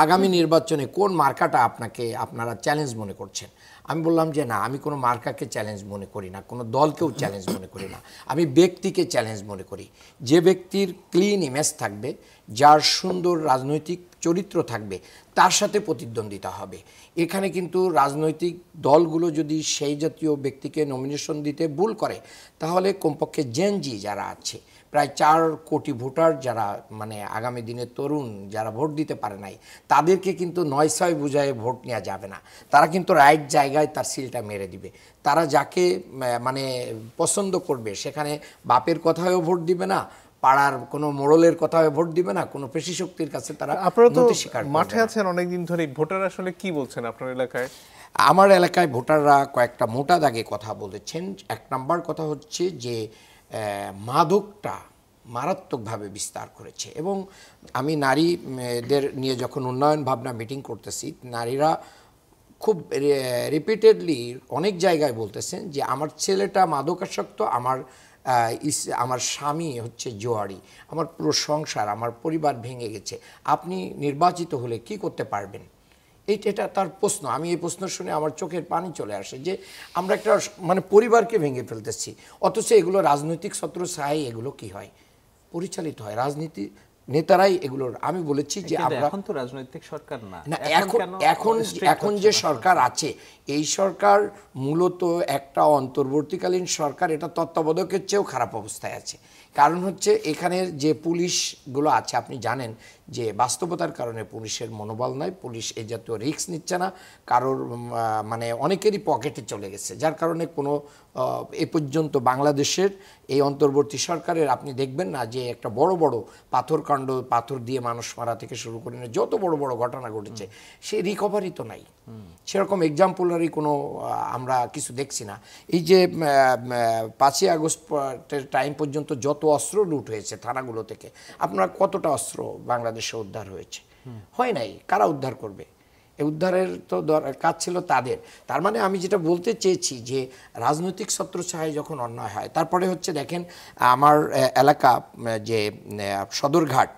আগামী নির্বাচনে কোন মার্কাটা আপনারা চ্যালেঞ্জ মনে করছেন? আমি বললাম যে না, আমি কোনো মার্কাকে চ্যালেঞ্জ মনে করি না, কোনো দলকেও চ্যালেঞ্জ মনে করি না, আমি ব্যক্তিকে চ্যালেঞ্জ মনে করি। যে ব্যক্তির ক্লিন ইমেজ থাকবে, যার সুন্দর রাজনৈতিক চরিত্র থাকবে, তার সাথে প্রতিদ্বন্দ্বিতা হবে। এখানে কিন্তু রাজনৈতিক দলগুলো যদি সেই জাতীয় ব্যক্তিকে নমিনেশন দিতে ভুল করে, তাহলে কমপক্ষে জেনজি যারা আছে, প্রায় 4 কোটি ভোটার যারা মানে আগামী দিনে তরুণ যারা ভোট দিতে পারে নাই, তাদেরকে কিন্তু 9-6 বুঝায় ভোট নেওয়া যাবে না। তারা কিন্তু রাইট জায়গায় তার সিলটা মেরে দিবে। তারা যাকে মানে পছন্দ করবে সেখানে বাপের কথায়ও ভোট দিবে না, পাড়ার কোনো মোড়লের কথায় ভোট দিবে না, কোনো পেশি শক্তির কাছে তারা নতি স্বীকার করবে না। মাঠে আছেন অনেকদিন ধরে, ভোটার আসলে কি বলছেন আপনার এলাকায়? আমার এলাকায় ভোটাররা কয়েকটা মোটা দাগে কথা বলেছেন। 1 নাম্বার কথা হচ্ছে যে মাদকটা মারাত্মকভাবে বিস্তার করেছে, এবং আমি নারীদের নিয়ে যখন উন্নয়ন ভাবনা মিটিং করতেছি, নারীরা খুব রিপিটেডলি অনেক জায়গায় বলতেছেন যে আমার ছেলেটা মাদকাসক্ত, আমার স্বামী হচ্ছে জোয়ারি, আমার পুরো সংসার, আমার পরিবার ভেঙে গেছে, আপনি নির্বাচিত হলে কি করতে পারবেন? এটা তার প্রশ্ন। আমি এই প্রশ্ন শুনে আমার চোখের পানি চলে আসে যে আমরা একটা মানে পরিবারকে ভেঙে ফেলতেছি, অথচ এগুলো রাজনৈতিক ছত্রছায়ায় এগুলো কি হয়, পরিচালিত হয়, রাজনীতি নেতারাই এগুলোর। আমি বলেছি যে আমরা এখন তো রাজনৈতিক সরকার না, এখন যে সরকার আছে, এই সরকার মূলত একটা অন্তর্বর্তীকালীন সরকার, এটা তত্ত্বাবধায়কের চেয়েও খারাপ অবস্থায় আছে। কারণ হচ্ছে এখানে যে পুলিশগুলো আছে, আপনি জানেন যে বাস্তবতার কারণে পুলিশের মনোবল নাই, পুলিশ এই জাতীয় রিস্ক নিচ্ছে না, কারোর মানে অনেকেরই পকেটে চলে গেছে, যার কারণে কোনো এ পর্যন্ত বাংলাদেশের এই অন্তর্বর্তী সরকারের আপনি দেখবেন না যে একটা বড় বড় পাথরকাণ্ড, পাথর দিয়ে মানুষ মারা থেকে শুরু করে যত বড় বড় ঘটনা ঘটেছে, সেই রিকভারি তো নাই, সেরকম এক্সাম্পলারি কোনো আমরা কিছু দেখছি না। এই যে 5ই আগস্টের টাইম পর্যন্ত যত অস্ত্র লুট হয়েছে থানাগুলো থেকে, আপনার কতটা অস্ত্র বাংলাদেশে উদ্ধার হয়েছে? হয় নাই। কারা উদ্ধার করবে? এই উদ্ধারের তো কাজ ছিল তাদের। তার মানে আমি যেটা বলতে চেয়েছি যে রাজনৈতিক ছত্রছায়ায় যখন অন্যায় হয়, তারপরে হচ্ছে দেখেন আমার এলাকা যে সদরঘাট,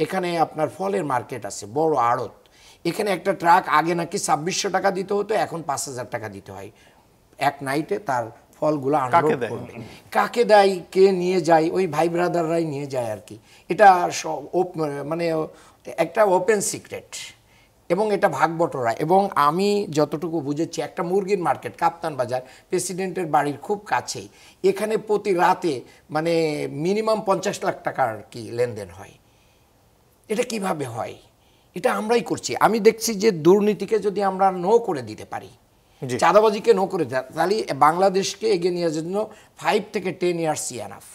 এখানে আপনার ফলের মার্কেট আছে, বড় আড়ত, এখানে একটা ট্রাক আগে নাকি 2600 টাকা দিতে হতো, এখন 5000 টাকা দিতে হয় এক নাইটে তার ফলগুলো আনলোড করবে। কাকে দেয়, কে নিয়ে যায়? ওই ভাই ব্রাদাররাই নিয়ে যায় আর কি। এটা মানে একটা ওপেন সিক্রেট, এবং এটা ভাগ বটরা। এবং আমি যতটুকু বুঝেছি, একটা মুরগির মার্কেট কাপ্তান বাজার, প্রেসিডেন্টের বাড়ির খুব কাছেই, এখানে প্রতি রাতে মানে মিনিমাম 50 লাখ টাকার কি লেনদেন হয়। এটা কিভাবে হয়? এটা আমরাই করছি। আমি দেখছি যে দুর্নীতিকে যদি আমরা নো করে দিতে পারি, চাঁদাবাজিকে নো করে দেয়, তাহলে বাংলাদেশকে এগিয়ে নিয়ে যাওয়ার জন্য 5 থেকে 10 ইয়ার্স এনাফ।